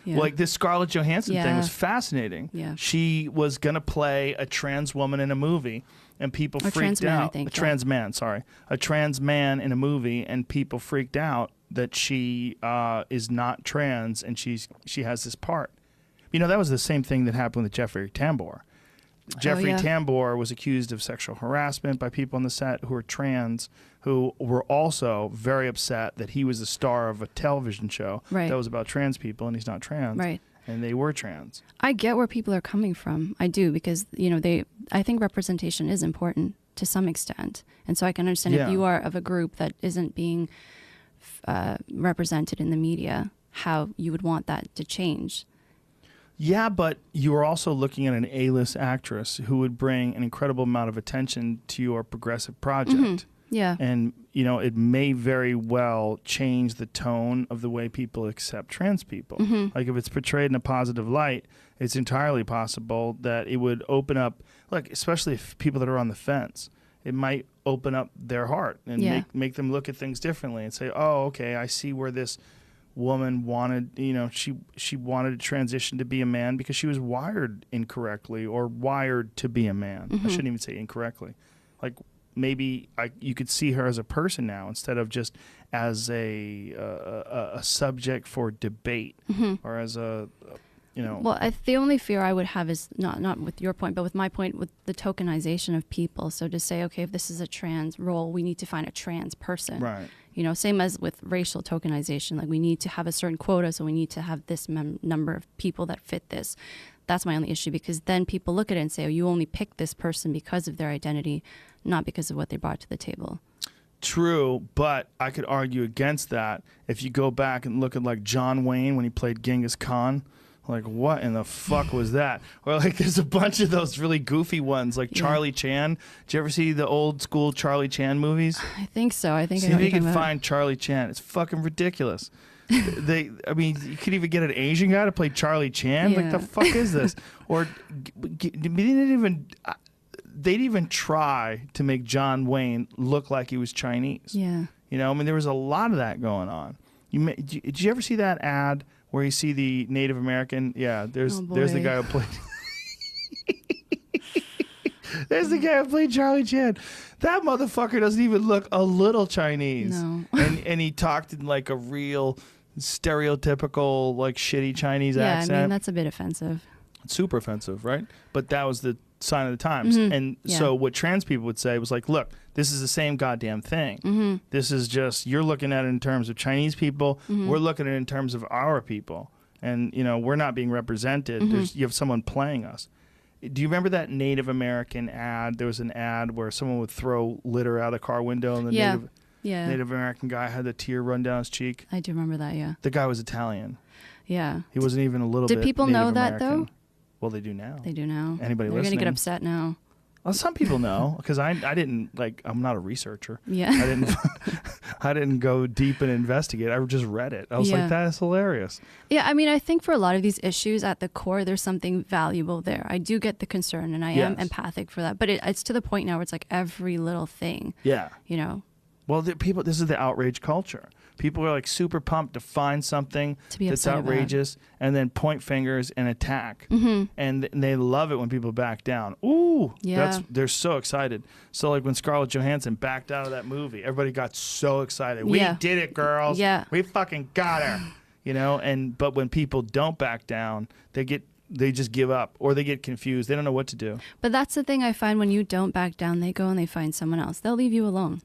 Yeah. Like this Scarlett Johansson thing Yeah. was fascinating. Yeah. She was going to play a trans woman in a movie, and people Or freaked trans man, I out. think, A trans man, sorry. A trans man in a movie, and people freaked out that she is not trans, and she has this part. You know, that was the same thing that happened with Jeffrey Tambor. Jeffrey yeah. Tambor was accused of sexual harassment by people on the set who were trans, who were also very upset that he was the star of a television show Right. that was about trans people, and he's not trans. Right. And they were trans. I get where people are coming from. I do, because, you know, I think representation is important to some extent. And so I can understand Yeah. if you are of a group that isn't being represented in the media, how you would want that to change. Yeah, but you are also looking at an A-list actress who would bring an incredible amount of attention to your progressive project. Mm-hmm. Yeah. And, you know, it may very well change the tone of the way people accept trans people. Mm-hmm. Like if it's portrayed in a positive light, it's entirely possible that it would open up, like especially if people that are on the fence, it might open up their heart and Yeah. make them look at things differently and say, oh, okay, I see where this woman wanted, you know, she wanted to transition to be a man because she was wired incorrectly or wired to be a man. Mm-hmm. I shouldn't even say incorrectly. Like maybe you could see her as a person now instead of just as a subject for debate or as a, you know. Well, the only fear I would have is not with your point, but with my point, with the tokenization of people. So to say, okay, if this is a trans role, we need to find a trans person. Right. You know, same as with racial tokenization. Like we need to have a certain quota, so we need to have this number of people that fit this. That's my only issue, because then people look at it and say, oh, you only picked this person because of their identity, not because of what they brought to the table. True, but I could argue against that if you go back and look at like John Wayne when he played Genghis Khan. Like, what in the fuck was that? Or like there's a bunch of those really goofy ones like Charlie Chan. Did you ever see the old school Charlie Chan movies? I think so. I think See I know if what you you're can talking about. find Charlie Chan. It's fucking ridiculous. I mean, you could even get an Asian guy to play Charlie Chan. Like, the fuck is this? Or they didn't even try to make John Wayne look like he was Chinese. Yeah. You know, I mean, there was a lot of that going on. Did you ever see that ad where you see the Native American? Yeah, there's the guy who played. There's the guy who played Charlie Chan. That motherfucker doesn't even look a little Chinese. No. And he talked in like a real stereotypical, like shitty Chinese accent. Yeah, I mean, that's a bit offensive. Super offensive, right? But that was the sign of the times. And so what trans people would say was like, look, this is the same goddamn thing. This is just, you're looking at it in terms of Chinese people. We're looking at it in terms of our people. And, you know, we're not being represented. You have someone playing us. Do you remember that Native American ad? There was an ad where someone would throw litter out a car window and the Native American guy had the tear run down his cheek. I do remember that, yeah. The guy was Italian. Yeah. He wasn't even a little bit Did people Native know that, American. though? Well, they do now. They do now. Anybody They're listening? They're going to get upset now. Well, some people know, because I didn't, like, I'm not a researcher. Yeah. I didn't go deep and investigate. I just read it. I was like, that is hilarious. Yeah, I mean, I think for a lot of these issues, at the core, there's something valuable there. I do get the concern, and I am empathic for that. But it's to the point now where it's like every little thing. Yeah. You know? Well, this is the outrage culture. People are like super pumped to find something that's outrageous and then point fingers and attack. And they love it when people back down. Ooh, they're so excited. So like when Scarlett Johansson backed out of that movie, everybody got so excited. We did it, girls. Yeah. We fucking got her. You know, but when people don't back down, they just give up or they get confused. They don't know what to do. But that's the thing I find, when you don't back down, they go and they find someone else. They'll leave you alone.